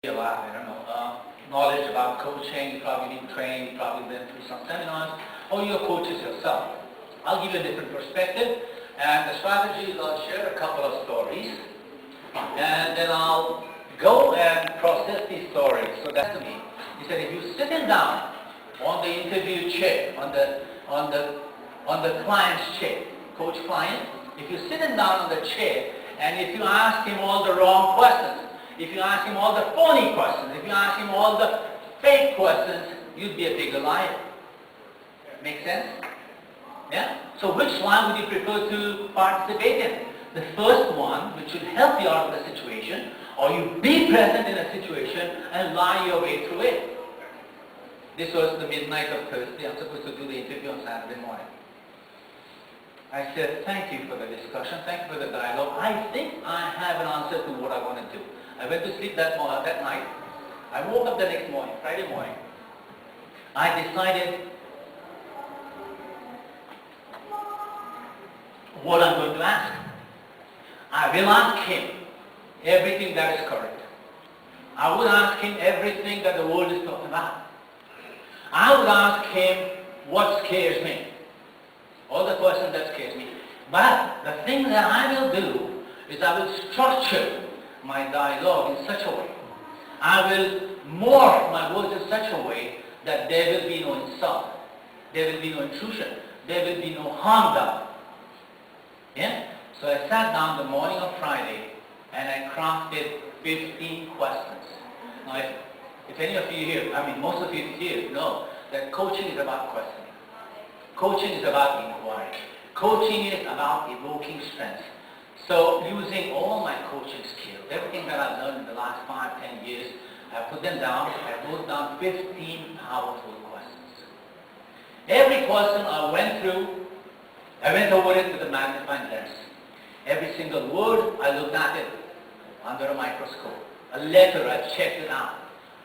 A lot, knowledge about coaching. You probably been trained, you probably been through some seminars, or you're coaches yourself. I'll give you a different perspective, and the strategy is I'll share a couple of stories, and then I'll go and process these stories. So that's to me. He said, if you're sitting down on the interview chair, on the client's chair, coach-client, if you're sitting down on the chair, and if you ask him all the wrong questions, if you ask him all the phony questions, if you ask him all the fake questions, you'd be a bigger liar. Make sense? Yeah? So which one would you prefer to participate in? The first one, which will help you out of the situation, or you be present in a situation and lie your way through it. This was the midnight of Thursday. I'm supposed to do the interview on Saturday morning. I said, thank you for the discussion, thank you for the dialogue. I think I have an answer to what I want to do. I went to sleep that night. I woke up the next morning, Friday morning. I decided what I'm going to ask. I will ask him everything that is correct. I would ask him everything that the world is talking about. I would ask him what scares me. All the questions that scares me. But the thing that I will do is I will structure my dialogue in such a way. I will morph my words in such a way that there will be no insult. There will be no intrusion. There will be no harm done. Yeah? So I sat down the morning of Friday and I crafted 15 questions. Now if any of you here, most of you here know that coaching is about questioning. Coaching is about inquiry. Coaching is about evoking strength. So using all my coaching skills, everything that I've learned in the last 5-10 years, I put them down. I wrote down 15 powerful questions. Every question I went through, I went over it with a magnifying lens. Every single word, I looked at it under a microscope. A letter, I checked it out.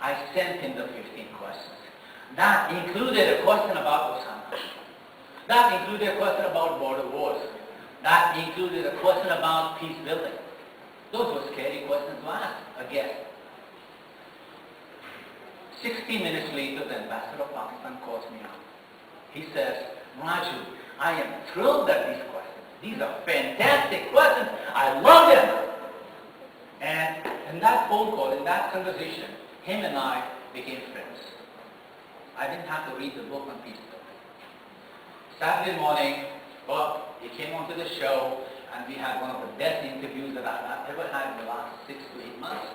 I sent in the 15 questions. That included a question about Osama. That included a question about border wars. That included a question about peace building. Those were scary questions to ask a guest. 60 minutes later, the ambassador of Pakistan calls me up. He says, Raju, I am thrilled at these questions. These are fantastic questions. I love them. And in that phone call, in that conversation, him and I became friends. I didn't have to read the book on peace building. Saturday morning, he came onto the show, and we had one of the best interviews that I've ever had in the last 6 to 8 months.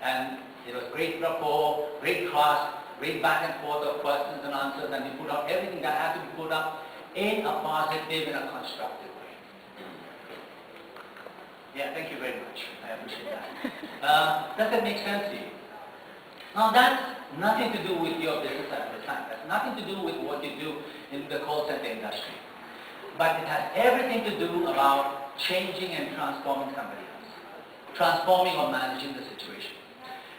And it was great rapport, great trust, great back and forth of questions and answers, and we put up everything that had to be put up in a positive, in a constructive way. Yeah, thank you very much. I appreciate that. Does that make sense to you? Now that's nothing to do with your business at the time. That's nothing to do with what you do in the call center industry. But it has everything to do about changing and transforming somebody else. Transforming or managing the situation.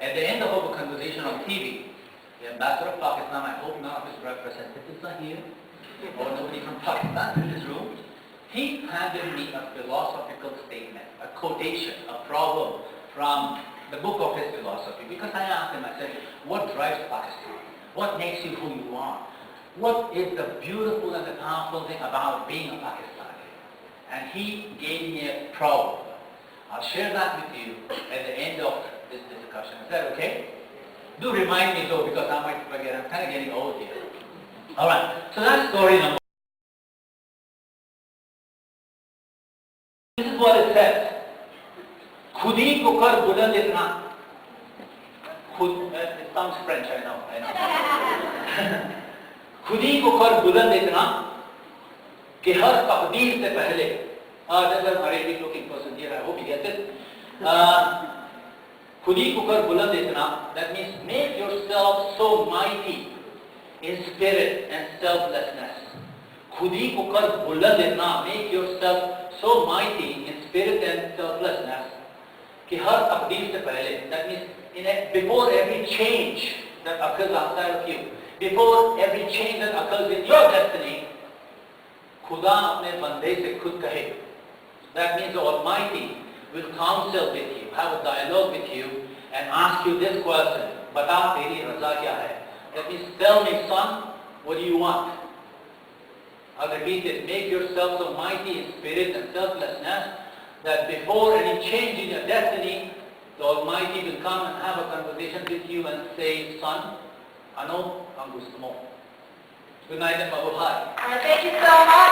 At the end of our conversation on TV, the ambassador of Pakistan, I hope none of his representatives are here, or nobody from Pakistan in this room, he handed me a philosophical statement, a quotation, a proverb from the book of his philosophy. Because I asked him, I said, what drives Pakistan? What makes you who you are? What is the beautiful and the powerful thing about being a Pakistani? And he gave me a proverb. I'll share that with you at the end of this discussion. Is that okay? Do remind me though, because I might forget. I'm kind of getting old here. Alright, so that's story number one. This is what it says. Khudi ko kar buland itna. It sounds French, I know. खुदी को कर बुलंद इतना कि हर तकदीर से पहले there's an Arabic looking person here, I hope you get it. खुदी को कर बुलंद इतना, that means make yourself so mighty in spirit and selflessness. खुदी को कर बुलंद इतना, make yourself so mighty in spirit and selflessness कि हर तकदीर से पहले, that means before every change that occurs outside of you, before every change that occurs in your destiny, खुदा अपने बंदे से खुद कहे. That means the Almighty will counsel with you, have a dialogue with you, and ask you this question, bata teri raza kya hai? That means tell me, son, what do you want? I'll repeat it. Make yourself so mighty in spirit and selflessness that before any change in your destiny, the Almighty will come and have a conversation with you and say, son, ano ang gusto mo? Good night and mabuhay. Thank you so much.